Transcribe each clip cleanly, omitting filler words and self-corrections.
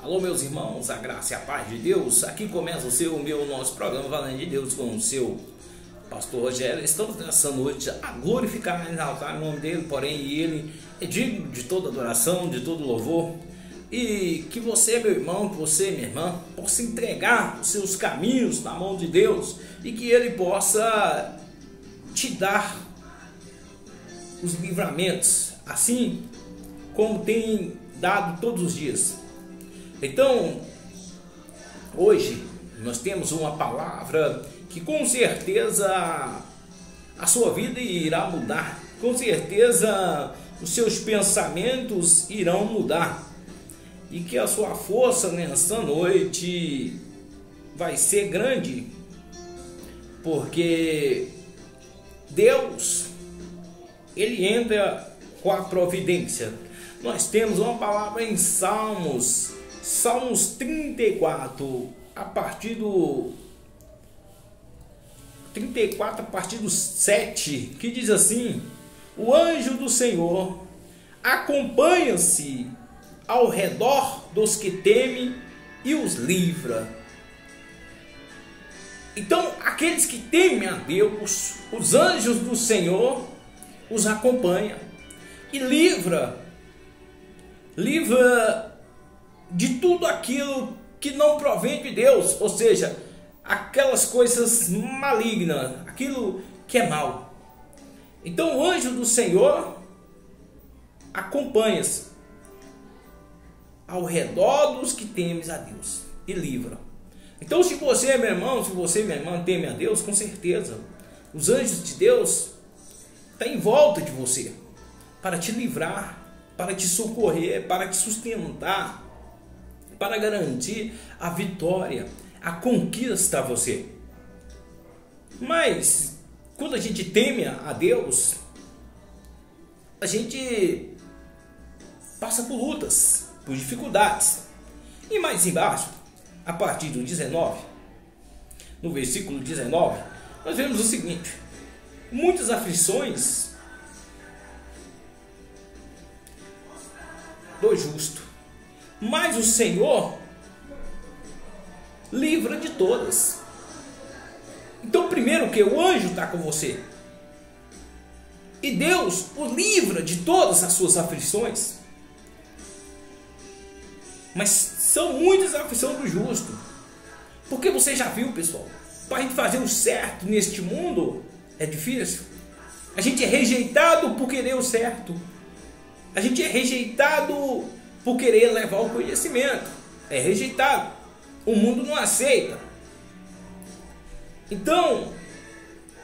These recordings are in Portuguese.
Alô, meus irmãos, a graça e a paz de Deus. Aqui começa o nosso programa Valendo de Deus com o seu pastor Rogério. Estamos nessa noite a glorificar e exaltar o nome dele, porém ele é digno de toda adoração, de todo louvor. E que você, meu irmão, que você, minha irmã, possa entregar os seus caminhos na mão de Deus e que ele possa te dar os livramentos, assim como tem dado todos os dias. Então, hoje nós temos uma palavra que com certeza a sua vida irá mudar, com certeza os seus pensamentos irão mudar e que a sua força nessa noite vai ser grande, porque Deus, ele entra com a providência. Nós temos uma palavra em Salmos 34, a partir do 34, a partir do 7, que diz assim: o anjo do Senhor acompanha-se ao redor dos que temem e os livra. Então, aqueles que temem a Deus, os anjos do Senhor os acompanham e livra de tudo aquilo que não provém de Deus, ou seja, aquelas coisas malignas, aquilo que é mal. Então o anjo do Senhor acompanha-se ao redor dos que temem a Deus e livra. Então, se você, meu irmão, se você, minha irmã, teme a Deus, com certeza os anjos de Deus estão em volta de você para te livrar, para te socorrer, para te sustentar, para garantir a vitória, a conquista a você. Mas quando a gente teme a Deus, a gente passa por lutas, por dificuldades. E mais embaixo, a partir do 19, no versículo 19, nós vemos o seguinte: muitas aflições do justo, mas o Senhor livra de todas. Então, primeiro, que o anjo está com você e Deus o livra de todas as suas aflições. Mas são muitas aflições do justo, porque você já viu, pessoal, para a gente fazer o certo neste mundo é difícil. A gente é rejeitado por querer o certo. A gente é rejeitado por querer levar o conhecimento. É rejeitado. O mundo não aceita. Então,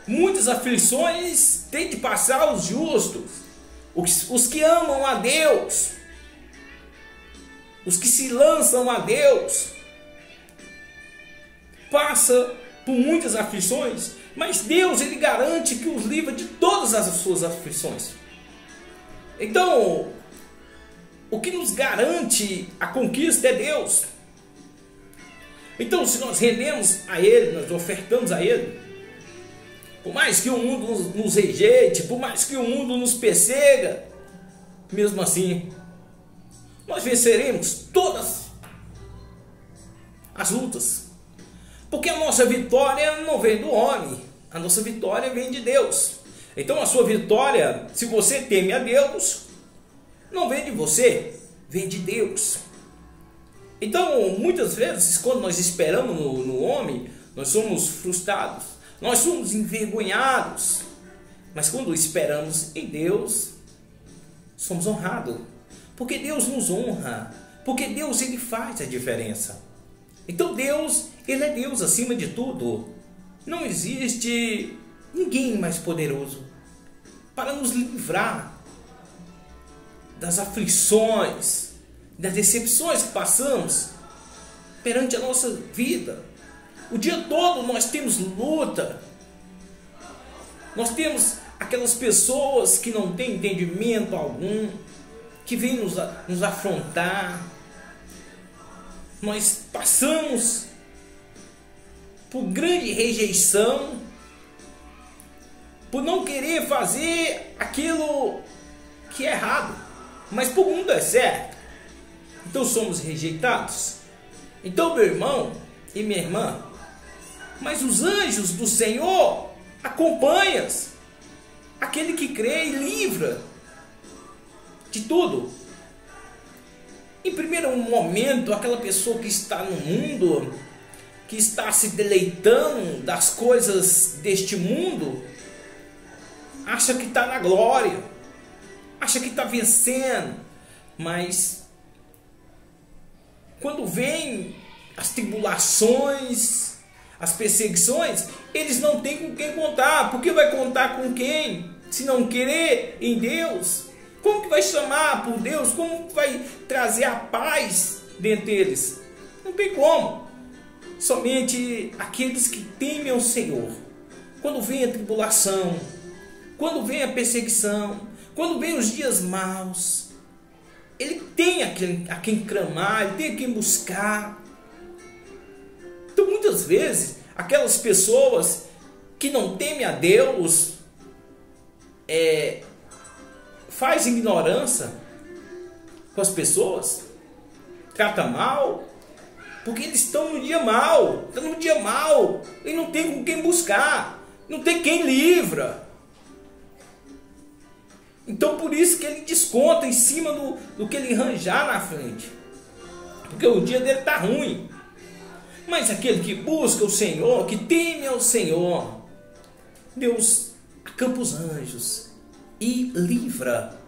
muitas aflições têm de passar os justos, os que amam a Deus, os que se lançam a Deus. Passa por muitas aflições, mas Deus, ele garante que os livra de todas as suas aflições. Então, o que nos garante a conquista é Deus. Então, se nós rendemos a Ele, nós ofertamos a Ele, por mais que o mundo nos rejeite, por mais que o mundo nos persiga, mesmo assim, nós venceremos todas as lutas. Porque a nossa vitória não vem do homem, a nossa vitória vem de Deus. Então a sua vitória, se você teme a Deus, não vem de você, vem de Deus. Então, muitas vezes, quando nós esperamos no homem, nós somos frustrados, nós somos envergonhados. Mas quando esperamos em Deus, somos honrados. Porque Deus nos honra, porque Deus, ele faz a diferença. Então Deus, ele é Deus acima de tudo. Não existe ninguém mais poderoso para nos livrar das aflições, das decepções que passamos perante a nossa vida. O dia todo nós temos luta. Nós temos aquelas pessoas que não têm entendimento algum, que vêm nos afrontar. Nós passamos por grande rejeição, por não querer fazer aquilo que é errado, mas para o mundo é certo. Então somos rejeitados. Então, meu irmão e minha irmã, mas os anjos do Senhor acompanham aquele que crê e livra de tudo. Em primeiro momento, aquela pessoa que está no mundo, que está se deleitando das coisas deste mundo, acha que está na glória, acha que está vencendo, mas quando vem as tribulações, as perseguições, eles não têm com quem contar. Porque vai contar com quem? Se não querer em Deus, como que vai chamar por Deus? Como que vai trazer a paz dentro deles? Não tem como. Somente aqueles que temem ao Senhor. Quando vem a tribulação, quando vem a perseguição, quando vem os dias maus, ele tem a quem clamar, ele tem a quem buscar. Então muitas vezes aquelas pessoas que não temem a Deus faz ignorância com as pessoas, trata mal, porque eles estão no dia mal, e não tem com quem buscar, não tem quem livra. Então por isso que ele desconta em cima do que ele arranjar na frente, porque o dia dele está ruim. Mas aquele que busca o Senhor, que teme ao Senhor, Deus acampa os anjos e livra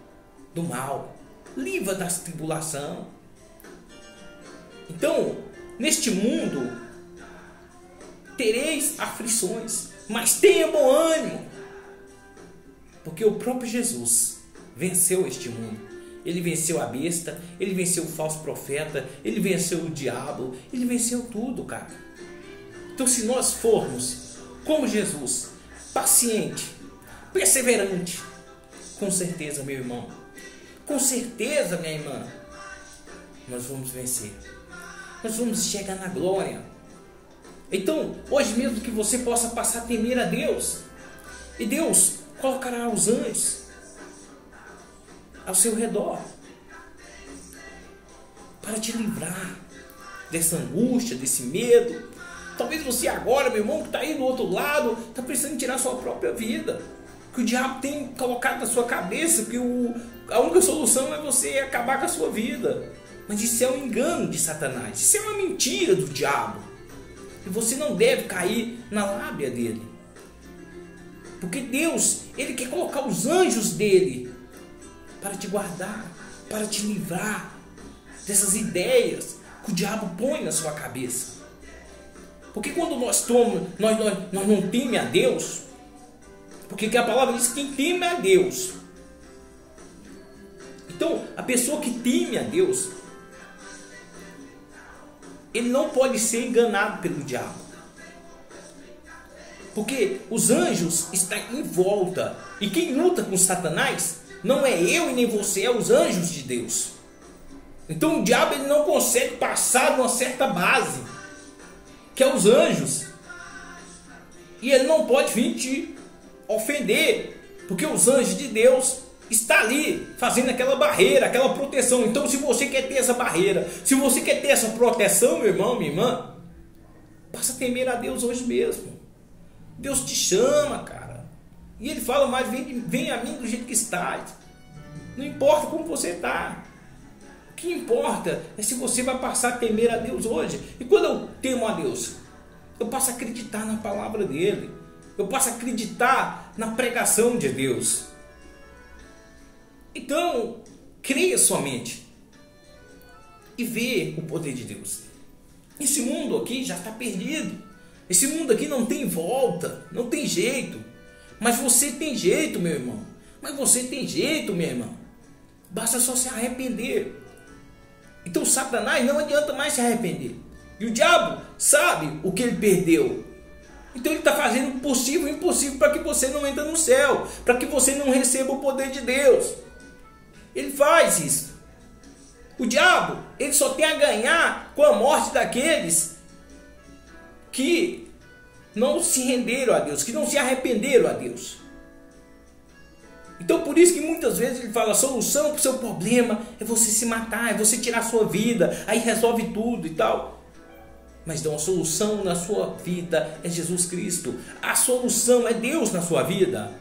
do mal, livra das tribulações. Então, neste mundo tereis aflições, mas tenha bom ânimo, porque o próprio Jesus venceu este mundo. Ele venceu a besta, ele venceu o falso profeta, ele venceu o diabo, ele venceu tudo, cara. Então, se nós formos como Jesus, paciente, perseverante, com certeza, meu irmão, com certeza, minha irmã, nós vamos vencer. Nós vamos chegar na glória. Então, hoje mesmo que você possa passar a temer a Deus, e Deus colocará os anjos ao seu redor para te livrar dessa angústia, desse medo. Talvez você agora, meu irmão, que está aí do outro lado, está pensando em tirar a sua própria vida, que o diabo tem colocado na sua cabeça que a única solução é você acabar com a sua vida. Mas isso é um engano de Satanás, isso é uma mentira do diabo, e você não deve cair na lábia dele, porque Deus, ele quer colocar os anjos dele para te guardar, para te livrar dessas ideias que o diabo põe na sua cabeça. Porque quando nós não tememos a Deus, porque a palavra diz que quem teme a Deus. Então, a pessoa que teme a Deus, ele não pode ser enganado pelo diabo. Porque os anjos estão em volta, e quem luta com Satanás não é eu e nem você, é os anjos de Deus. Então o diabo ele não consegue passar de uma certa base, que é os anjos, e ele não pode vir te ofender, porque os anjos de Deus estão ali fazendo aquela barreira, aquela proteção. Então, se você quer ter essa barreira, se você quer ter essa proteção, meu irmão, minha irmã, passa a temer a Deus hoje mesmo. Deus te chama, cara. E ele fala, mas vem a mim do jeito que está. Não importa como você está. O que importa é se você vai passar a temer a Deus hoje. E quando eu temo a Deus, eu passo a acreditar na palavra dele. Eu passo a acreditar na pregação de Deus. Então, creia somente e vê o poder de Deus. Esse mundo aqui já está perdido. Esse mundo aqui não tem volta, não tem jeito. Mas você tem jeito, meu irmão. Mas você tem jeito, minha irmã. Basta só se arrepender. Então Satanás não adianta mais se arrepender. E o diabo sabe o que ele perdeu. Então ele está fazendo o possível e o impossível para que você não entre no céu, para que você não receba o poder de Deus. Ele faz isso. O diabo, ele só tem a ganhar com a morte daqueles que não se renderam a Deus, que não se arrependeram a Deus. Então por isso que muitas vezes ele fala, a solução para o seu problema é você se matar, é você tirar a sua vida, aí resolve tudo e tal. Mas então a solução na sua vida é Jesus Cristo. A solução é Deus na sua vida.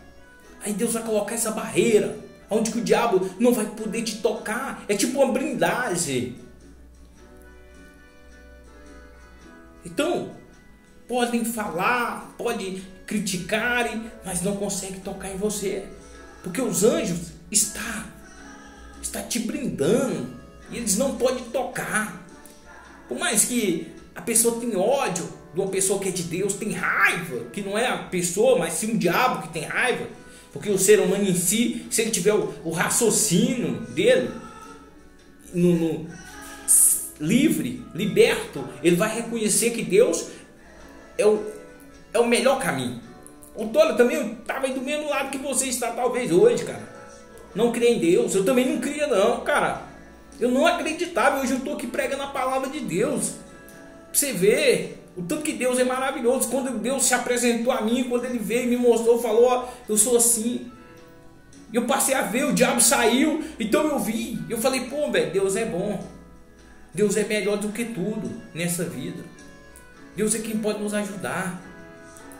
Aí Deus vai colocar essa barreira, onde que o diabo não vai poder te tocar. É tipo uma blindagem. Então, podem falar, podem criticarem, mas não conseguem tocar em você. Porque os anjos está te blindando. E eles não podem tocar. Por mais que a pessoa tenha ódio de uma pessoa que é de Deus, tem raiva, que não é a pessoa, mas sim o diabo que tem raiva. Porque o ser humano em si, se ele tiver o raciocínio dele livre, liberto, ele vai reconhecer que Deus é o melhor caminho. O Tolo também, eu estava aí do mesmo lado que você está talvez hoje, cara. Não cria em Deus. Eu também não cria não, cara. Eu não acreditava. Hoje eu estou aqui pregando a palavra de Deus. Pra você ver o tanto que Deus é maravilhoso. Quando Deus se apresentou a mim, quando Ele veio e me mostrou, falou, ó, eu sou assim. E eu passei a ver, o diabo saiu. Então eu vi, eu falei, pô, velho, Deus é bom. Deus é melhor do que tudo nessa vida. Deus é quem pode nos ajudar.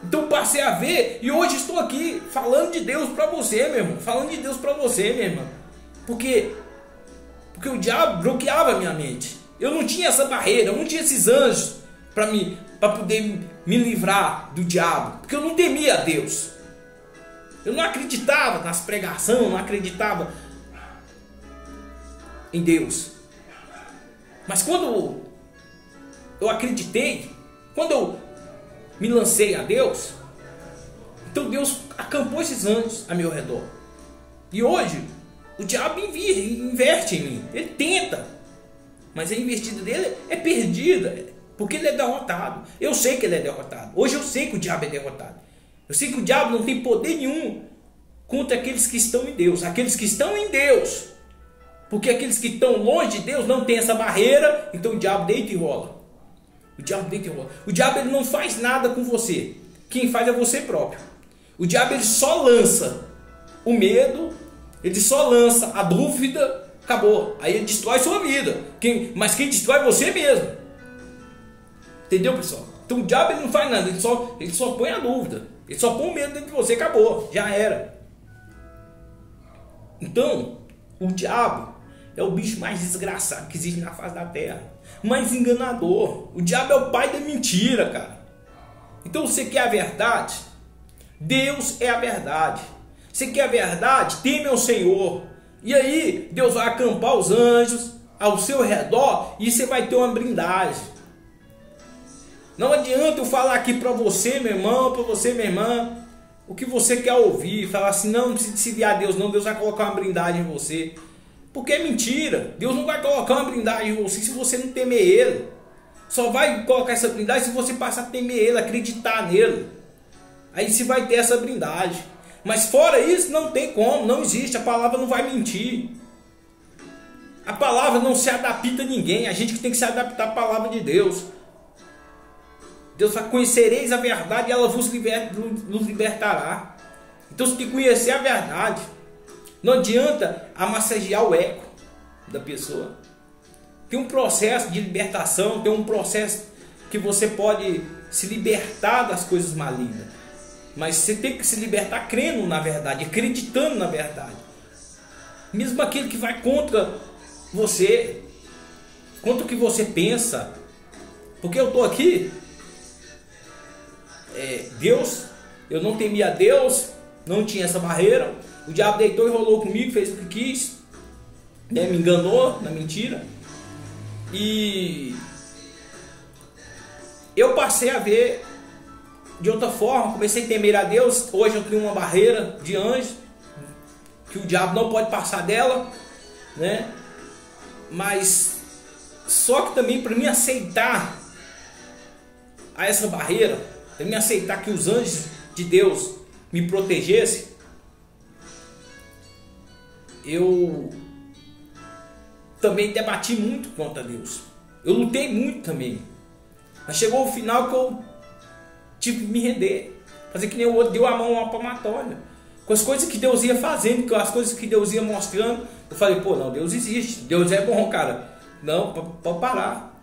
Então passei a ver e hoje estou aqui falando de Deus para você, meu irmão. Falando de Deus para você, meu irmão. Porque o diabo bloqueava a minha mente. Eu não tinha essa barreira, eu não tinha esses anjos para poder me livrar do diabo. Porque eu não temia a Deus. Eu não acreditava nas pregações, não acreditava em Deus. Mas quando eu acreditei, quando eu me lancei a Deus, então Deus acampou esses anjos a meu redor. E hoje o diabo inverte em mim. Ele tenta, mas a investida dele é perdida, porque ele é derrotado. Eu sei que ele é derrotado. Hoje eu sei que o diabo é derrotado. Eu sei que o diabo não tem poder nenhum contra aqueles que estão em Deus. Aqueles que estão em Deus. Porque aqueles que estão longe de Deus não tem essa barreira, então o diabo deita e rola. O diabo deita e rola. O diabo ele não faz nada com você. Quem faz é você próprio. O diabo ele só lança o medo, ele só lança a dúvida, acabou. Aí ele destrói sua vida. Mas quem destrói é você mesmo. Entendeu, pessoal? Então o diabo ele não faz nada, ele só põe a dúvida. Ele só põe o medo dentro de você, acabou. Já era. Então, o diabo é o bicho mais desgraçado que existe na face da terra. Mais enganador. O diabo é o pai da mentira, cara. Então você quer a verdade? Deus é a verdade. Você quer a verdade? Teme ao Senhor. E aí Deus vai acampar os anjos ao seu redor e você vai ter uma blindagem. Não adianta eu falar aqui para você, meu irmão, para você, minha irmã, o que você quer ouvir. Falar assim, não precisa se desviar a Deus, não. Deus vai colocar uma blindagem em você. Porque é mentira. Deus não vai colocar uma blindagem em você se você não temer Ele. Só vai colocar essa blindagem se você passar a temer Ele, acreditar nele. Aí você vai ter essa blindagem. Mas fora isso, não tem como, não existe. A palavra não vai mentir. A palavra não se adapta a ninguém. A gente que tem que se adaptar à palavra de Deus. Deus vai conhecereis a verdade e ela vos libertará. Então você tem que conhecer a verdade. Não adianta amassagear o ego da pessoa. Tem um processo de libertação, tem um processo que você pode se libertar das coisas malignas. Mas você tem que se libertar crendo na verdade, acreditando na verdade. Mesmo aquele que vai contra você, contra o que você pensa. Porque eu estou aqui, Deus, eu não temia a Deus, não tinha essa barreira. O diabo deitou e rolou comigo, fez o que quis, né? Me enganou na mentira. E eu passei a ver de outra forma, comecei a temer a Deus. Hoje eu tenho uma barreira de anjo, que o diabo não pode passar dela, né? Mas só que também para mim aceitar a essa barreira, para mim aceitar que os anjos de Deus me protegessem, eu também debati muito contra Deus. Eu lutei muito também. Mas chegou o final que eu tive que me render. Fazer que nem o outro deu a mão à palmatória. com as coisas que Deus ia fazendo, com as coisas que Deus ia mostrando. Eu falei, pô, não, Deus existe, Deus é bom, cara. Não, pode parar.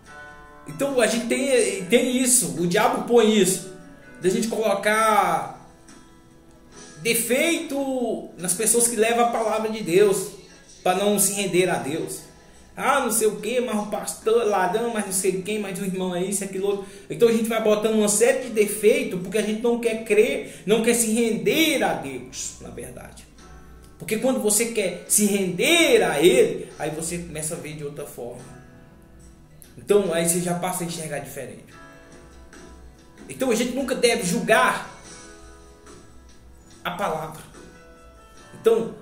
Então a gente tem isso, o diabo põe isso, da gente colocar defeito nas pessoas que levam a palavra de Deus, para não se render a Deus. Ah, não sei o que, mas o pastor é ladrão, mas não sei quem, mas o irmão é isso, aquilo outro. Então a gente vai botando uma série de defeitos, porque a gente não quer crer, não quer se render a Deus, na verdade. Porque quando você quer se render a Ele, aí você começa a ver de outra forma. Então aí você já passa a enxergar diferente. Então a gente nunca deve julgar a palavra. Então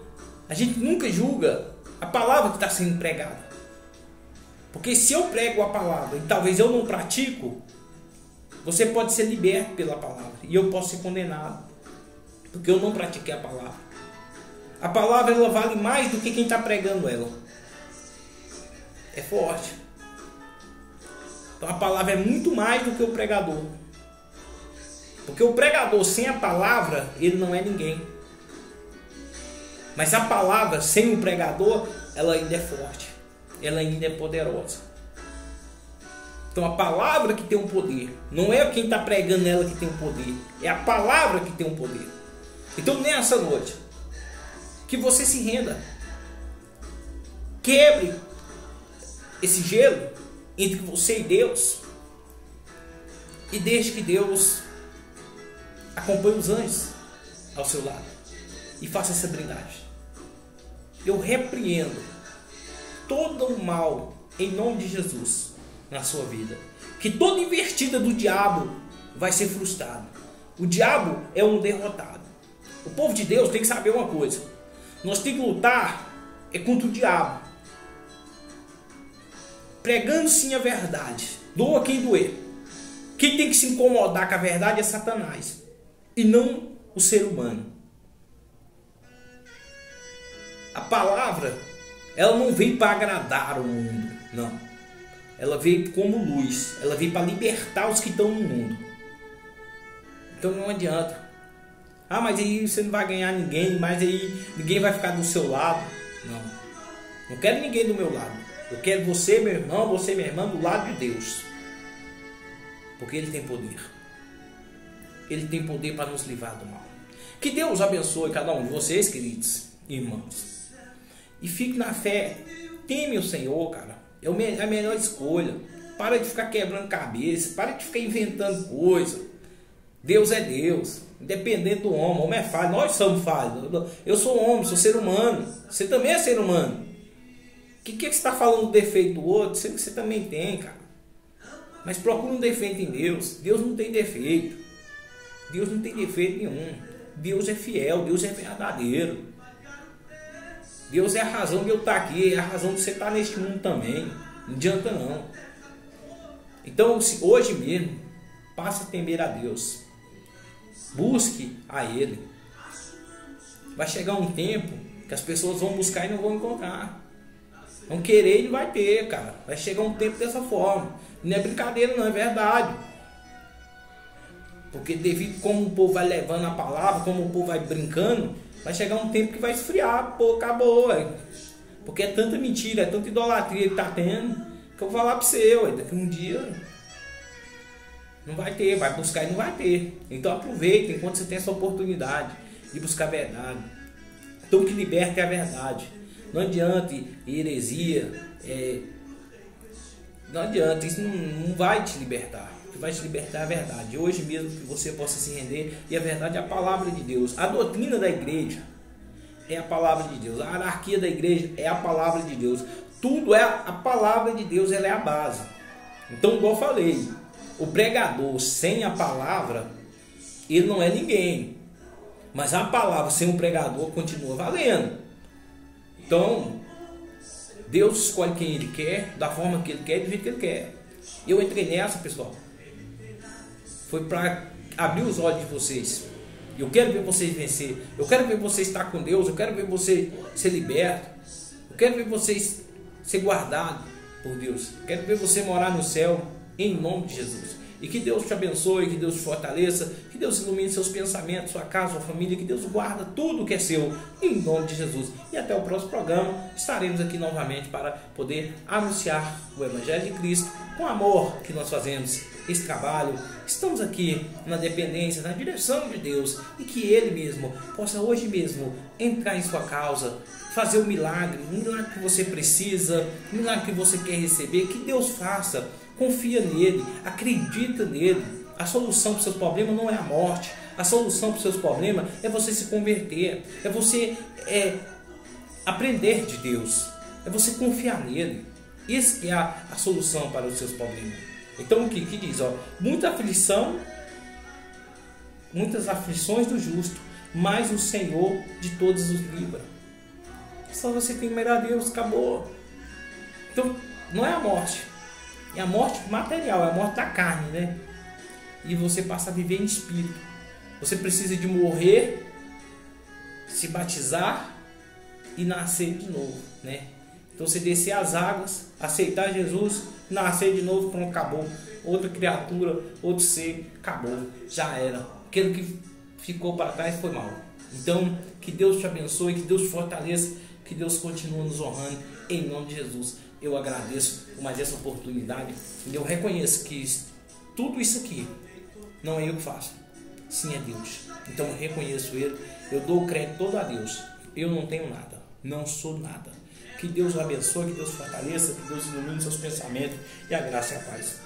a gente nunca julga a palavra que está sendo pregada. Porque se eu prego a palavra e talvez eu não pratico, você pode ser liberto pela palavra e eu posso ser condenado, porque eu não pratiquei a palavra. A palavra ela vale mais do que quem está pregando ela. É forte. Então a palavra é muito mais do que o pregador. Porque o pregador sem a palavra, ele não é ninguém. Mas a palavra sem o pregador, ela ainda é forte. Ela ainda é poderosa. Então a palavra que tem um poder. Não é quem está pregando ela que tem um poder. É a palavra que tem um poder. Então nessa noite, que você se renda. Quebre esse gelo entre você e Deus. E deixe que Deus acompanhe os anjos ao seu lado. E faça essa blindagem. Eu repreendo todo o mal em nome de Jesus na sua vida. Que toda investida do diabo vai ser frustrada. O diabo é um derrotado. O povo de Deus tem que saber uma coisa. Nós temos que lutar contra o diabo. Pregando sim a verdade. Doa quem doer. Quem tem que se incomodar com a verdade é Satanás. E não o ser humano. A palavra, ela não veio para agradar o mundo, não. Ela veio como luz, ela veio para libertar os que estão no mundo. Então não adianta. Ah, mas aí você não vai ganhar ninguém, mas aí ninguém vai ficar do seu lado. Não. Não quero ninguém do meu lado. Eu quero você, meu irmão, você, minha irmã, do lado de Deus. Porque Ele tem poder. Ele tem poder para nos livrar do mal. Que Deus abençoe cada um de vocês, queridos irmãos. E fique na fé. Teme o Senhor, cara. É a melhor escolha. Para de ficar quebrando cabeça. Para de ficar inventando coisa. Deus é Deus. Independente do homem. O homem é falho. Nós somos falhos. Eu sou homem, sou ser humano. Você também é ser humano. O que você está falando do defeito do outro? Você também tem, cara. Mas procura um defeito em Deus. Deus não tem defeito. Deus não tem defeito nenhum. Deus é fiel. Deus é verdadeiro. Deus é a razão de eu estar aqui, é a razão de você estar neste mundo também. Não adianta não. Então, hoje mesmo, passe a temer a Deus. Busque a Ele. Vai chegar um tempo que as pessoas vão buscar e não vão encontrar. Vão querer e não vai ter, cara. Vai chegar um tempo dessa forma. Não é brincadeira não, é verdade. Porque devido como o povo vai levando a palavra, como o povo vai brincando, vai chegar um tempo que vai esfriar, pô, acabou, ué. Porque é tanta mentira, é tanta idolatria que tá tendo, que eu vou falar pra você, ué, daqui um dia não vai ter, vai buscar e não vai ter. Então aproveita enquanto você tem essa oportunidade de buscar a verdade. Então o que liberta é a verdade. Não adianta heresia, não adianta, isso não vai te libertar. O que vai te libertar é a verdade. Hoje mesmo que você possa se render, e a verdade é a palavra de Deus. A doutrina da igreja é a palavra de Deus. A anarquia da igreja é a palavra de Deus. Tudo é a palavra de Deus, ela é a base. Então, igual eu falei, o pregador sem a palavra, ele não é ninguém. Mas a palavra sem o pregador continua valendo. Então, Deus escolhe quem Ele quer, da forma que Ele quer, do jeito que Ele quer. Eu entrei nessa, pessoal. Foi para abrir os olhos de vocês. Eu quero ver vocês vencer. Eu quero ver vocês estar com Deus. Eu quero ver você ser liberto. Eu quero ver vocês ser guardados por Deus. Eu quero ver você morar no céu, em nome de Jesus. E que Deus te abençoe, que Deus te fortaleça, que Deus ilumine seus pensamentos, sua casa, sua família, que Deus guarda tudo que é seu, em nome de Jesus. E até o próximo programa, estaremos aqui novamente para poder anunciar o Evangelho de Cristo com amor que nós fazemos esse trabalho. Estamos aqui na dependência, na direção de Deus, e que Ele mesmo possa hoje mesmo entrar em sua causa, fazer o milagre que você precisa, o milagre que você quer receber, que Deus faça. Confia nele, acredita nele. A solução para os seus problemas não é a morte. A solução para os seus problemas é você se converter, é você aprender de Deus, é você confiar nele. Essa que é a solução para os seus problemas. Então o que diz? Muita aflição, muitas aflições do justo, mas o Senhor de todos os livra. Só você tem que temer a Deus, acabou. Então não é a morte. É a morte material, é a morte da carne, né? E você passa a viver em espírito. Você precisa de morrer, se batizar e nascer de novo, né? Então você descer as águas, aceitar Jesus, nascer de novo, pronto, acabou. Outra criatura, outro ser, acabou, já era. Aquilo que ficou para trás foi mal. Então que Deus te abençoe, que Deus te fortaleça, que Deus continue nos honrando, em nome de Jesus. Eu agradeço por mais essa oportunidade e eu reconheço que tudo isso aqui não é eu que faço, sim é Deus. Então eu reconheço Ele, eu dou o crédito todo a Deus. Eu não tenho nada, não sou nada. Que Deus o abençoe, que Deus o fortaleça, que Deus ilumine seus pensamentos e a graça e a paz.